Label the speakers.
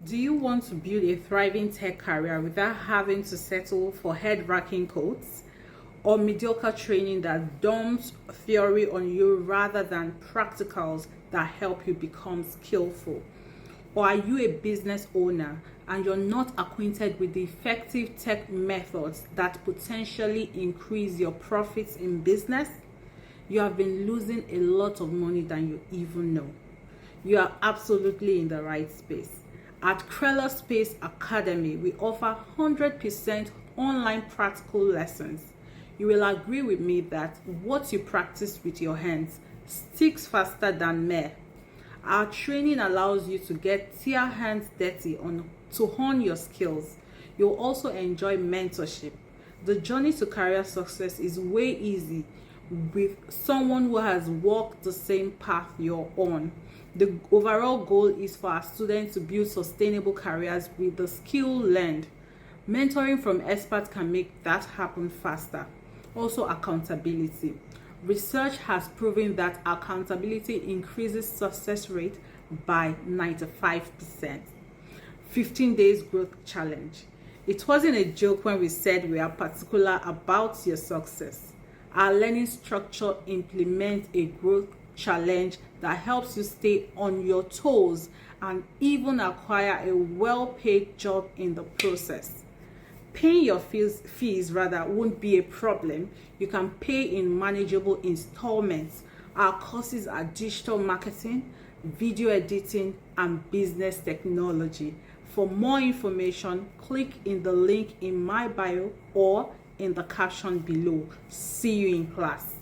Speaker 1: Do you want to build a thriving tech career without having to settle for head-racking codes or mediocre training that dumps theory on you rather than practicals that help you become skillful? Or are you a business owner and you're not acquainted with the effective tech methods that potentially increase your profits in business? You have been losing a lot of money than you even know. You are absolutely in the right space. At Krella Space Academy, we offer 100% online practical lessons. You will agree with me that what you practice with your hands sticks faster than mere. Our training allows you to get your hands dirty to hone your skills. You'll also enjoy mentorship. The journey to career success is way easy with someone who has walked the same path you're on. The overall goal is for our students to build sustainable careers with the skill learned. Mentoring from experts can make that happen faster. Also, accountability. Research has proven that accountability increases success rate by 95%. 15 days growth challenge. It wasn't a joke when we said we are particular about your success. Our learning structure implements a growth challenge that helps you stay on your toes and even acquire a well-paid job in the process. Paying your fees won't be a problem. You can pay in manageable installments. Our courses are digital marketing, video editing, and business technology. For more information, click in the link in my bio or in the caption below. See you in class.